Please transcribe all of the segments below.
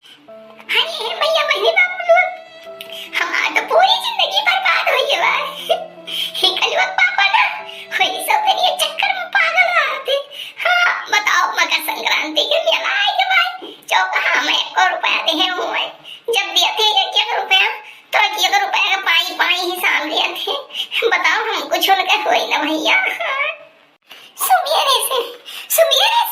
अरे भैया बहनी बाबू लोग, हमार तो पूरी जिंदगी बर्बाद हो गई बा। ही कलवा पापा ना वही सब मेरे चक्कर में पागल रहते। हाँ बताओ, मकर संक्रांति के मेला आए के बाद चौका में 1 रुपया दे हुए, जब दिए थे 1 रुपया तो 1 रुपया का पाई पाई हिसाब लिया थे। बताओ हम कुछ उनका हुई ना भैया। सुबेरे से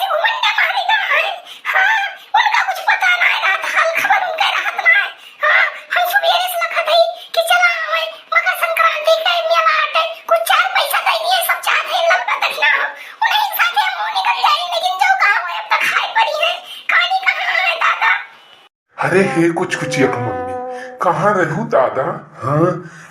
घुमंडा मारेगा है। हाँ उनका कुछ पता ना है, रात हाल खबर उनका राहत ना है। हाँ हम सुबेरे से लखत है कि चला हमें मकर संक्रांति का मेला आटे कुछ 4 पैसा दे दिए, सब चाहते हैं लगता दक्षिणा हो उन्हें साथे मुंह निकल जाए, लेकिन जो कहा हुए अब तक खाए पड़ी है, कहानी कहाँ है दादा। अरे हे कुछ एक मम्मी कहाँ रहू दादा। हाँ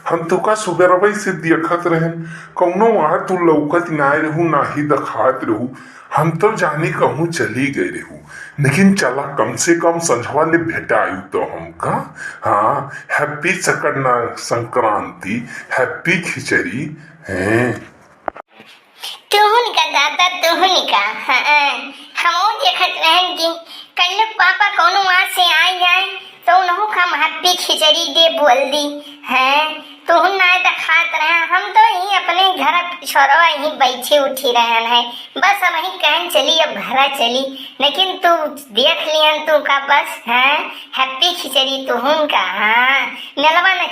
हम तो का सुबह से देखत रहन, कौनो वहां तू लौकत ना रहू ना ही दिखात रहू। हम तो जाने कहूँ चली गई रहू, लेकिन चला कम से कम संझवा ले भेटायु तो हमका। हाँ हैप्पी संक्रांति, हैप्पी खिचड़ी है। तुहुन का दादा तुहुन का। हाँ हम देखत रहन कि कल पापा कोनो वहां से आ जाए तो उन्हों का हैप्पी खिचड़ी दे बोल दी है। तुहुन ना दिखात रहे, हम तो यही अपने घर छोरवा यही बैठे उठी रहन है, बस हम ही कहन चली अब घर चली, लेकिन तू देख लियन तू का बस है हैप्पी खिचड़ी तुहुन का। हाँ मेलवा न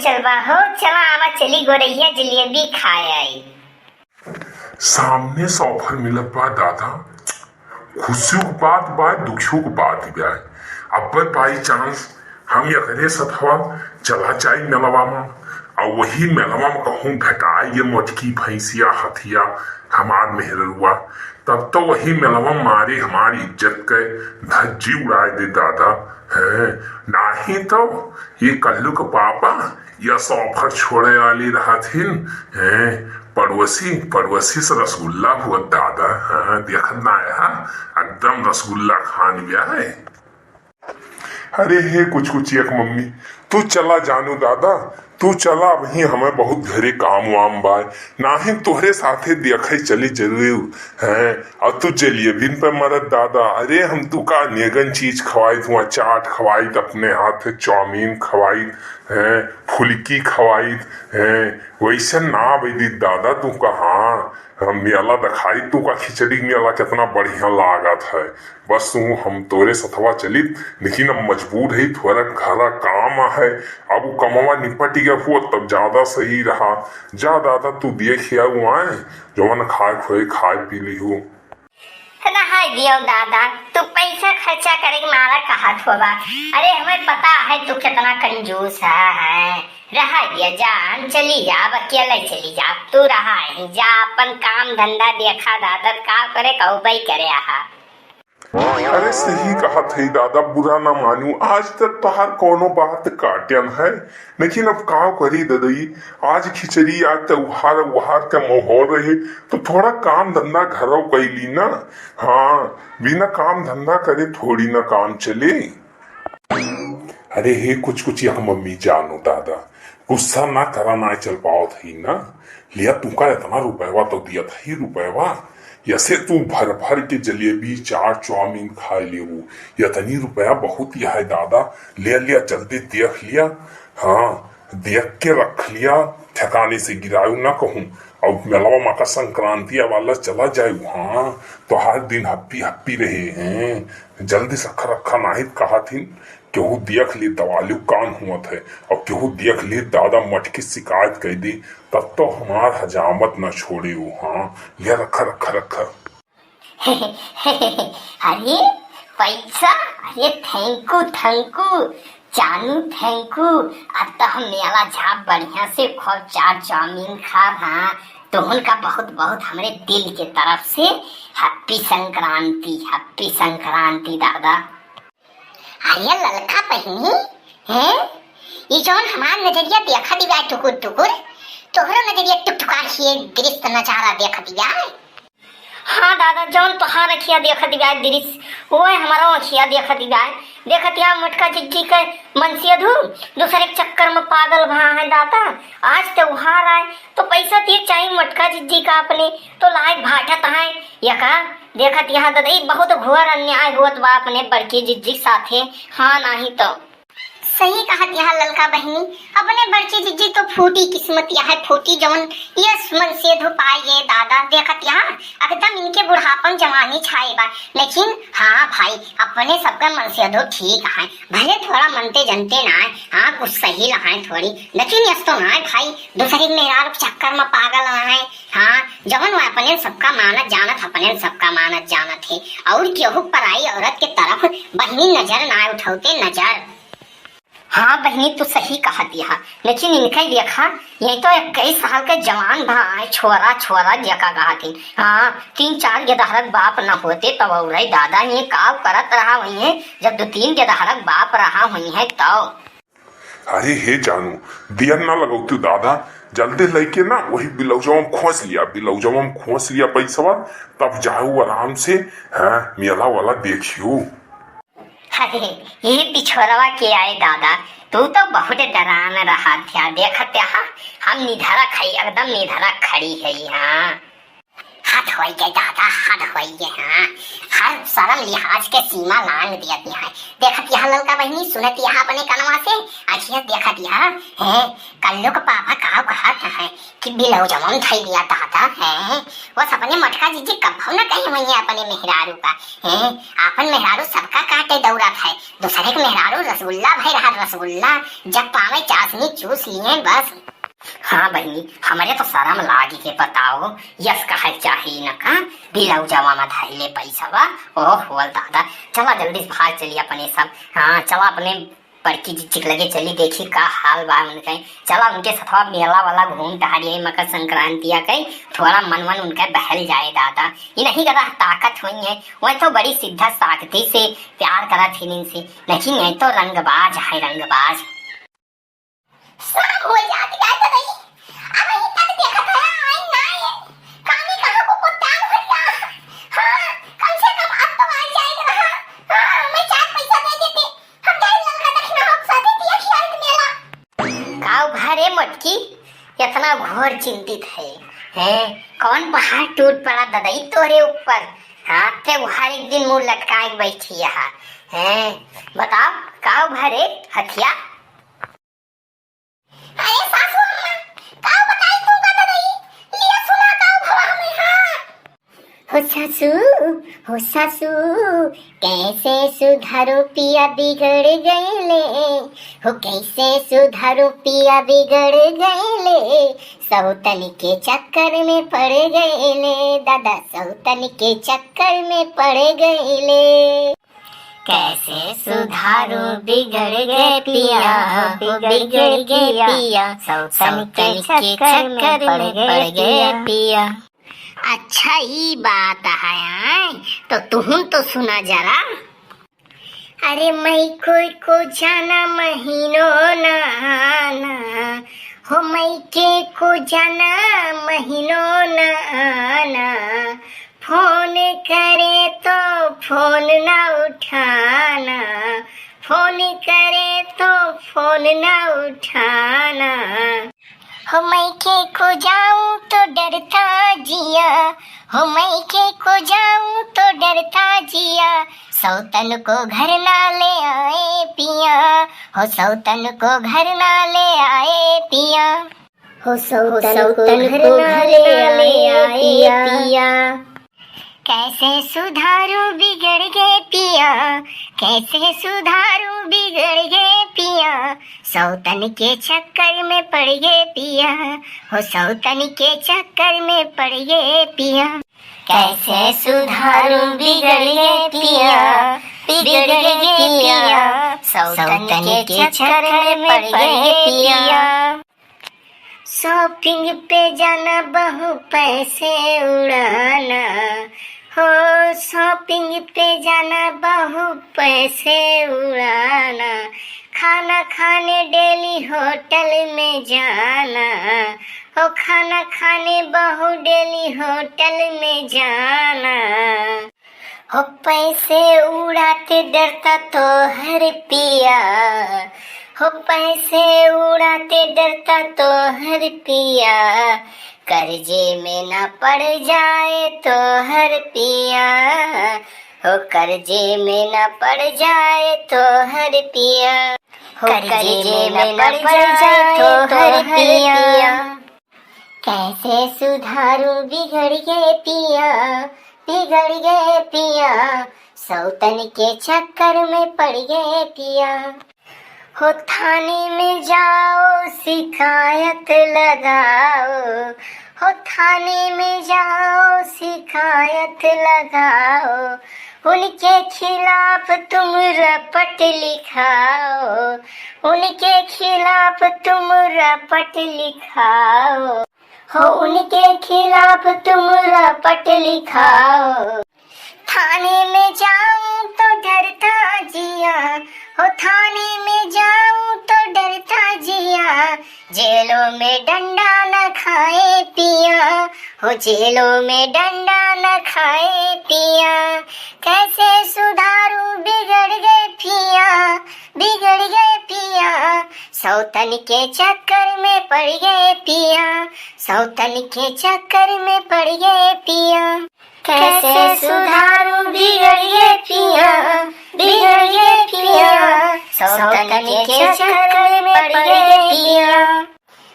चलबा हो, चला आवा चली गोरैया जलेबी खाए आई। सामने सौफर मिलत बा दादा, खुशियों की बात बा दुखियों की बात बा। अब बाई चांस हम यकरे सथवा चला जाई मेलवा में, और वही मेलवा में कहूँ घटाई ये मोटकी भैंसिया हथिया हमार मेहरुआ, तब तो वही मेलवा मारे हमारी इज्जत के धज्जी उड़ाए दे दादा है। नहीं तो ये कल्लू के पापा या सौफर छोड़े वाली रहा थी है, पड़ोसी से रसगुल्ला हुआ दादा। हाँ देखत ना है, एकदम रसगुल्ला खान गया है। अरे हे कुछ एक मम्मी तू चला जानू दादा, तू चला वही हमें बहुत घरे काम वाम बाय, ना ही तुहरे साथे देखे चली जरूर है। और तू जलेबिन पे मरद दादा, अरे हम तू का नेगन चीज खवाई, तू चाट खवाई, अपने हाथ चाउमीन खवाई है, फुल्की खवाई है, वैसे ना बेदी दादा तू कहा मेला दिखाई, तू का खिचड़ी मेला कितना बढ़िया लागत है। बस तू हम तोरे सथवा चली, लेकिन अब मजबूर है, थोड़ा घरा काम है, अब कमवा निपट गया हुआ तब ज्यादा सही रहा। जा दादा तू देख आए जो मन खाए पी ली हो। रहा दियो दादा, तू पैसा खर्चा करे मारा कहा होगा। अरे हमें पता है तू कितना कंजूस है। रहा दिया जा, चली जा, अब अकेले चली जा, तू रहा है जा अपन काम धंधा देखा दादा, का करे कहू करे आहा। अरे सही कहा थे दादा, बुरा ना मानू, आज तक तोहार कोनो बात काटन है, लेकिन अब का करी ददई, आज खिचड़ी आज त्योहार का माहौल रहे तो थोड़ा काम धंधा घरों कैली ना। हाँ बिना काम धंधा करे थोड़ी ना काम चले। अरे हे कुछ यहाँ मम्मी जानू दादा, गुस्सा ना करा, ना चल पाओ थी ना, लिया तुमका इतना रुपया तो दिया था ही रुपया, यसे तू भर के जलेबी चाट चाउमीन खा ले, वो इतनी रुपया बहुत ही है दादा, ले लिया जल्दी देख लिया। हाँ देख के रख लिया, ठिकाने से गिरायू ना कहूँ, और मेलवा मकर संक्रांति वाला चला जाए। हाँ तो हर दिन हप्पी रहे हैं, जल्दी से रखा नहीं कहा थी, केहू देख ली दवालू कान हुआ थे, और केहू देख ली दादा मटकी शिकायत कर दी, तब तो हमार हजामत न छोड़ी हो। हाँ ये रखा अरे पैसा, अरे थैंकू जानू थैंकू। अब तो हम मेला झाप बढ़िया से खूब चाट चाउमीन खा। हाँ तो उनका बहुत बहुत हमारे दिल के तरफ से हैप्पी संक्रांति दादा। अरे ललका पहनी है, ये जौन हमार नजरिया देखा दिया टुकुर तोहरा नजरिया टुकटुका ही दृश्य नजारा देखा दिया। हाँ दादा जौन तोहार अखिया देखा दिया दृश्य, वो हमारा अखिया देखा दिया मटका जिज्जी के मनसिया दूसरे चक्कर में पागल भा है दादा। आज त्योहार आए तो पैसा दिए चाहिए मटका जिज्जी का अपने, तो लाए भाटत है यका देखत यहाँ ददई बहुत घोर अन्याय हुआ बा अपने बड़की जिज्जी साथे। हाँ नहीं तो सही कहत यहाँ ललका बहनी, अपने बड़की जिज्जी तो फूटी किस्मत यह फूटी जवन ये मन से धुपाइए दादा। देखत यहाँ एकदम इनके बुढ़ापन जवानी छाएगा, लेकिन हाँ भाई अपने सबका मन से धो ठीक है, भले थोड़ा मनते जनते ना है, हाँ कुछ सही लगाए थोड़ी, लेकिन यस तो ना है भाई दूसरे मेहरार चक्कर में पागल ना है। हाँ जवन वो अपने सबका मानत जानत, अपने सबका मानत जानत है, और केहू पराई औरत के तरफ बहनी नजर ना उठाते नजर। हाँ बहनी तू सही कहा दिया, लेकिन इनका देखा ये तो 21 साल के जवान भाई छोरा छोरा जका कहा थी। हाँ 3-4 गेदहरक बाप न होते तब और दादा ये काव करत रहा वही है, जब 2-3 गेदहरक बाप रहा वही है तब। अरे हे जानू दिया ना लगाऊ तू दादा, जल्दी लेके ना वही बिलौजवा में खोस लिया पैसा, तब जाऊ आराम से हाँ मेला वाला देखियो। अरे ये पिछोरवा के आए दादा, तू तो बहुत डरान रहा था। देखत हम निधरा खई एकदम निधरा खड़ी है यहाँ। हद हो गए दादा हद हो गए। हाँ हर शर्म लिहाज के सीमा लांग दिया है। देखत यहाँ ललका बहनी सुनत यहाँ अपने कनवा से अखियत देखत यहाँ है कल्लू का पापा कहा कहत है कि बिलौ जमन थई दिया दादा है। वो सपने मटका जीजी कभू न कहीं वही अपने मेहरारू का है, अपन मेहरारू सबका काटे दौड़ा है, दूसरे के मेहरारू रसगुल्ला भाई रहा रसगुल्ला, जब पावे चाशनी चूस लिए बस। हाँ बहनी हमारे तो शर्म लागी के बताओ, यस कहा चाहिए न का बिलौ जमा में धैले पैसा बा। ओह बोल दादा चला जल्दी भाग चलिए अपने सब। हाँ चला अपने बड़की जिज्जी लगे चली देखी का हाल बा उनके, चला उनके सथवा मेला वाला घूम टहरिए मकर संक्रांति के, थोड़ा मन उनका बहल जाए दादा। ये नहीं कर रहा ताकत हुई है, वह तो बड़ी सिद्धा साकती से प्यार करा थी इनसे, लेकिन ये तो रंगबाज है रंगबाज। हो जाती है तो नहीं अब ही तक देखा था आई ना है कामी कहां को कुत्ता भर गया। हां कम से कम अब तो आ जाएगा। हां मैं 4 पैसा दे देते, हम जाए ललका दक्षिणा हो साथे दिया खियाल मेला। काऊ भरे मटकी इतना घोर चिंतित है कौन पहाड़ टूट पड़ा ददई तोरे ऊपर। हां ते हर एक दिन मुंह लटकाए बैठी है। बताओ काऊ भरे हथिया। अरे सासू अम्मा काऊ बताई तू का नहीं लिया सुना काऊ भवा में। हाँ हो सासू कैसे सुधारो पिया बिगड़ गए ले, हो कैसे सुधारो पिया बिगड़ गए ले, सौतन के चक्कर में पड़ गए ले दादा, सौतन के चक्कर में पड़ गए ले। कैसे सुधारो बिगड़ गए पिया, बिगड़ गए पिया, सौतन के चक्कर में पड़ गए पिया। अच्छा ही बात है तो तुम तो सुना जरा। अरे मई को जाना महीनों ना आना, हो मई के को जाना महीनों ना आना, फोन करे तो फोन ना उठाना, फोन करे तो फोन ना उठाना, हो मैं के को जाऊं तो डरता जिया, हो मैं के को जाऊं तो डरता जिया, सौतन को घर ना ले आए पिया, हो सौतन को घर ना ले आए पिया, हो सौतन को घर ना ले आए पिया। कैसे सुधारू बिगड़ गए पिया, कैसे सुधारू बिगड़ गए पिया, सौतन के चक्कर में पड़ गए पिया, हो सौतन के चक्कर में पड़ गए पिया। कैसे सुधारू बिगड़ गए पिया, बिगड़ गए पिया, सौतन के चक्कर में पड़ गए पिया। शॉपिंग पे जाना बहु पैसे उड़ाना, हो शॉपिंग पे जाना बहु पैसे उड़ाना, खाना खाने डेली होटल में जाना, हो खाना खाने बहु डेली होटल में जाना, हो पैसे उड़ाते डरता तो हर पिया, हो पैसे उड़ाते डरता तो हर पिया, कर्जे में न पड़ जाए तो हर पिया, हो कर्जे में न पड़ जाए तो हर पिया, हो कर्जे में न पड़ जाए तो हर पिया। कैसे सुधारू बिगड़ गए पिया, बिगड़ गए पिया, सौतन के चक्कर में पड़ गए पिया। हो थाने में जाओ शिकायत लगाओ, हो थाने में जाओ शिकायत लगाओ, उनके खिलाफ तुम रपट लिखाओ, उनके खिलाफ तुम रपट लिखाओ, हो उनके खिलाफ तुम रपट लिखाओ। थाने में जाऊं तो डरता जिया, हो थाने में जाऊं तो डरता जिया, जेलों में डंडा न खाए पिया, हो जेलों में डंडा न खाए पिया। कैसे सुधारू बिगड़ गए पिया, बिगड़ गए पिया, सौतन के चक्कर में पड़ गए पिया, सौतन के चक्कर में पड़ गए पिया। कैसे सुधारू बिगड़ गए पिया, बिगड़ गए पिया, सौतन के चक्कर में पड़ गए पिया।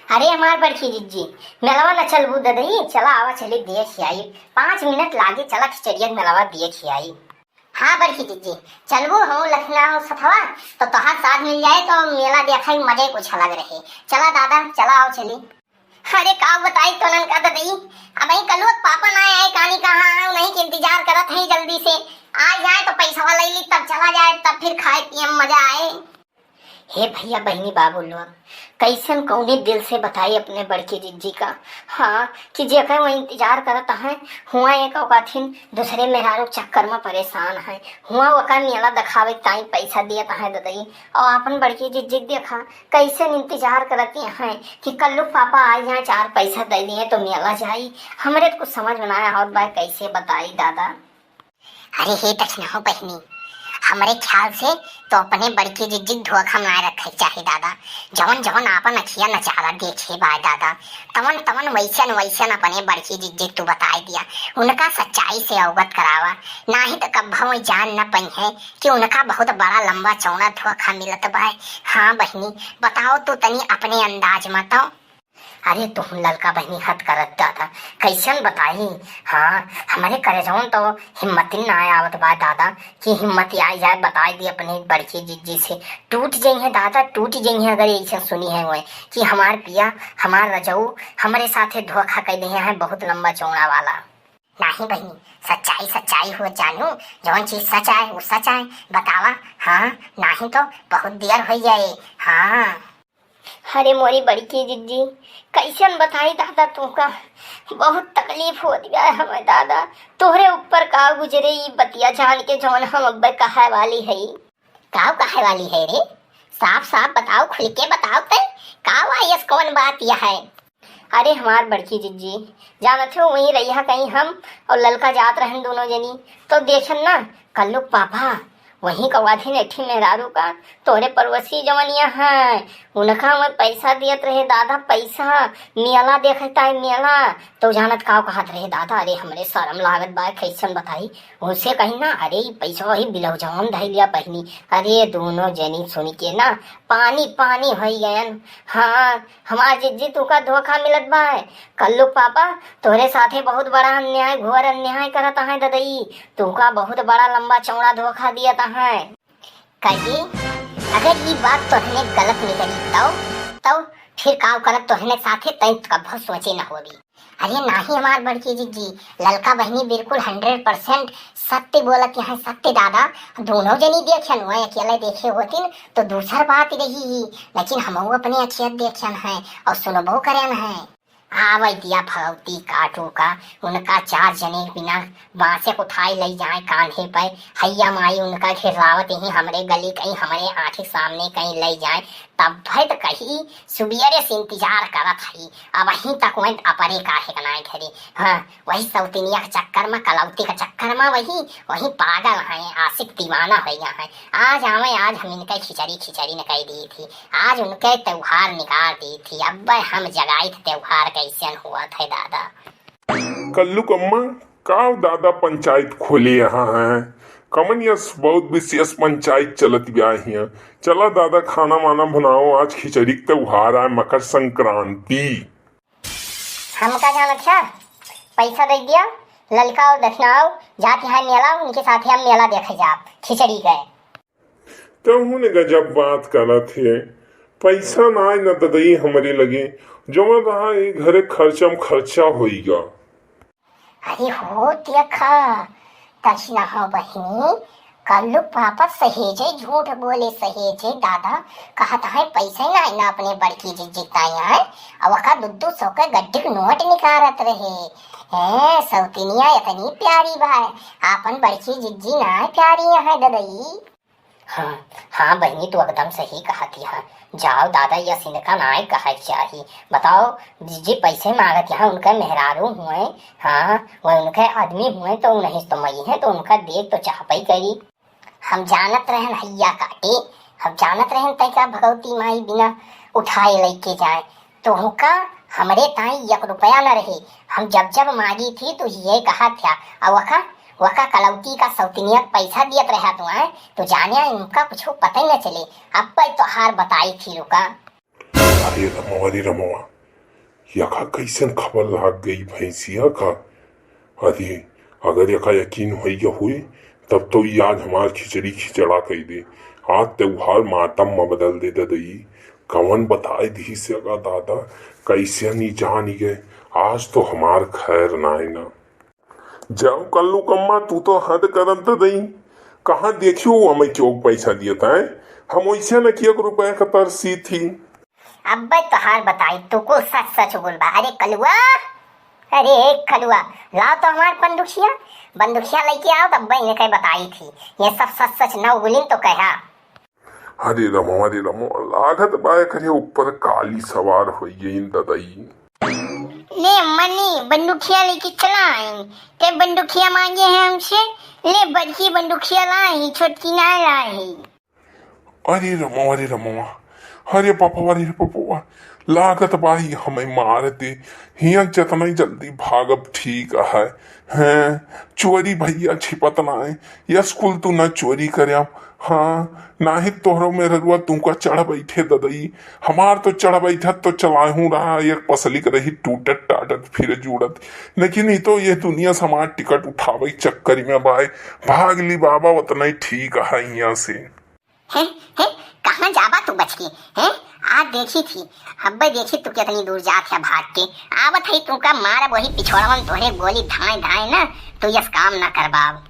अरे हमार बड़की जिज्जी मेलावा न चलबू ददई, चला आवा चली दिए खियाई, 5 मिनट लागे, चला खिचड़िया मेलावा दिए खियाई। हाँ बड़की जिज्जी चलबू, हम लखनऊ सथवा तो तोहार साथ मिल जाए तो मेला देखा मजे कुछ अलग रहे। चला दादा चला आओ चली। अरे का बताई तो नन का ददई, अब कल पापा ना आए कहानी कहाँ नहीं के इंतजार करत है, जल्दी से आ जाए तो पैसा ले ली तब चला जाए, तब फिर खाए पिए मजा आए। हे भैया बहनी बाबू लोग कैसन कौने दिल से बताई अपने बड़की जिज्जी का, हाँ कि जेकर वो इंतजार करत है, हुआ एक औकाथिन दूसरे मेहरारू चक्कर में परेशान है, हुआ वका मेला दिखावे ताई पैसा दियत है ददई, और अपन बड़की जिज्जी देखा कैसे इंतजार करती हैं कि कल्लू पापा आ जाए 4 पैसा दे दिए तो मेला जाई। हमरे तो कुछ समझ में ना आया और बाय कैसे बताई दादा। अरे हे दक्षिण हो बहनी, हमारे ख्याल से तो अपने बड़की जिज्जी धोखा ना रखे चाहे दादा, जवन जवन आपन अखिया नचारा देखे बाय दादा, तवन तवन वैसन वैसन अपने बड़की जिज्जी तू बताई दिया, उनका सच्चाई से अवगत करावा, नहीं तो कब्बा वो जान न पाई है कि उनका बहुत बड़ा लंबा चौड़ा धोखा मिलत बाय। हाँ बहनी बताओ तो तनी अपने अंदाज में तो। अरे तुम ललका बहनी हद करत दादा कैसन बताई, हाँ हमारे करेजवन तो हिम्मत ना आवत बा दादा कि हिम्मत आई जाए बताई दी अपने बड़की जिज्जी से, टूट जाई है दादा, टूट जाई है अगर ऐसा सुनी है वो कि हमार पिया हमार रजऊ हमारे साथे धोखा कर दिए हैं बहुत लंबा चौड़ा वाला। नहीं बहनी सच्चाई सच्चाई हो जानू, जौन चीज सच आए वो सच आए बतावा, हाँ नहीं तो बहुत देर हो जाए। हाँ अरे मोरी बड़की जिज्जी कैसन बताई दादा तुमका, बहुत तकलीफ हो दिया है हमें दादा, तोहरे ऊपर का गुजरे ये बतिया जान के जौन हम अब कहे वाली है। का कहे वाली है रे, साफ साफ बताओ, खुल के बताओ तय का वायस कौन बात यह है। अरे हमार बड़की जिज्जी जानत हो वहीं रही कहीं हम और ललका जात रहन दोनों जनी, तो देखन ना कल्लू पापा वहीं कवाथी नेठी मेहरारू का तोरे परवसी जवनिया है, उनका मैं पैसा दियत रहे दादा, पैसा मेला देखता है मेला तो जानत का कहत रहे दादा। अरे हमरे शर्म लागत बा कैसन बताई, उनसे कही ना अरे पैसा वही बिलव जवान धै लिया पहनी। अरे दोनों जनी सुन के ना पानी पानी हो गयन। हाँ हमार जिज्जी तू का धोखा मिलत बा, कल्लू पापा तोरे साथे बहुत बड़ा अन्याय घोर अन्याय करता है ददई, तू का बहुत बड़ा लंबा चौड़ा धोखा दिया है। कही अगर ये बात तोहने गलत निकली तो फिर का करत तोहने साथे तय कभी सोचे न होगी। अरे नहीं हमार बड़की जिज्जी ललका बहनी बिल्कुल 100% सत्य बोलत है, सत्य दादा, दोनों जनी देखन हुए अकेले देखे होती तो दूसर बात रही, लेकिन हम अपने अखियत देखन है और सुनबो करन है। आवे दिया भगवती काटू का उनका 4 जने बिना बांसे उठाई ले जाए कांधे पर, हैया माई उनका घिरावत ही हमरे गली कहीं हमारे आंखें सामने कहीं ले जाए, तब भय तो कहीं सुबियरे से इंतजार करत है, अब वहीं तक वहीं अपरे काहे कनाए घरे। हाँ वही सौतनिया के चक्कर में कलौती के चक्कर में वही पागल है, आशिक दीवाना हो गया है। आज हम इनका खिचड़ी निकाल दी थी, आज उनके त्योहार निकाल दी थी, अब हम जगाई थे त्योहार के ऐसे हुआ था दादा। कल्लू कम्मा का दादा पंचायत खोले यहाँ है कमन यस बहुत विशेष पंचायत चलत ब्या हिया। चला दादा खाना वाना बनाओ, आज खिचड़ी का त्योहार है, मकर संक्रांति। हमका जाना था, पैसा दे दिया, ललका और दक्षिणाओ जाते हैं मेला, उनके साथ हम मेला देखे जा, खिचड़ी गए। तो उन्होंने गजब बात करा थे, पैसा ना न ददई हमारे लगे, जो मैं रहा घरे खर्चम खर्चा होइगा। अरे हो देखा दक्षिणा हो बहिनी, कल्लू पापा सहेजे झूठ बोले, सहेजे दादा कहता है पैसे ना अपने बड़की जी जिताई है, अब का 200 के गड्ढे के नोट निकारत रहे हैं। सौतिनिया इतनी प्यारी भाई, आपन बड़की जिज्जी ना प्यारी है ददई। हाँ बहनी तू एकदम सही कहती है, जाओ दादा या सिंधका ना कहा चाहिए। बताओ जिज्जी पैसे मांगत यहाँ, उनके मेहरारू हुए, हाँ वो उनके आदमी हुए तो नहीं तो मई है, तो उनका देख तो चाहपई करी। हम जानत रहन हैया काटे, हम जानत रहन तय का भगवती माई बिना उठाए लेके जाए, तो उनका हमरे ताई 1 रुपया न रहे। हम जब मांगी थी तो ये कहा था, और वका कलौती का सौतिनियत पैसा दियत रहा तू है, तो जाने उनका कुछ पता ही न चले। अब तो हार बताई थी रुका। अरे रमवा यका कैसन खबर लाग गई भैंसिया का। अरे अगर यका यकीन हुई तब तो आज हमार खिचड़ी खिचड़ा कह दे, आज त्योहार मातम में बदल दे दई। कवन बताए दी से अगा दादा कैसे नहीं जान गए, आज तो हमार खैर ना। जाओ कल्लू कम्मा तू तो हद करत दई, कहाँ देखियो हमें क्यों पैसा दिया था, हम वैसे न कि 1 रुपया का तरसी थी। अब तो हार बताई तू को सच बोल बा। अरे कलुआ लाओ तो हमार बंदूकिया लेके आओ, तब इन्हें कह बताई थी, ये सब सच न बोली तो कहा। अरे रमो लागत बाय करे ऊपर काली सवार हुई ददई। ले मनी बंदूकिया लेके चला आई, ते बंदूकिया मांगे हैं हमसे, ले बड़की बंदूकिया लाई, छोटकी ना लाई। अरे रमो अरे पपुआ लागत बाही हमें मार दे, हिया जितना जल्दी भागब ठीक है। हैं चोरी भैया छिपत ना है, या स्कूल तू ना चोरी करया, हाँ ना ही तोहरो में ररुआ तुमका चढ़ बैठे ददई, हमार तो चढ़ बैठत तो चलाहू रहा, एक पसलिक रही टूटत टाटत फिर जुड़त, लेकिन ही तो ये दुनिया समाज टिकट उठावे चक्कर में बाय भाग ली बाबा, उतना ही ठीक है यहाँ से। है कहाँ जाबा तू बच के हैं? आज देखी थी, अब देखी तू कितनी दूर जात है भाग के, आवत है तुमका मार वही पिछोड़वन तोहरे गोली धाए ना, तो यस काम ना करबाब।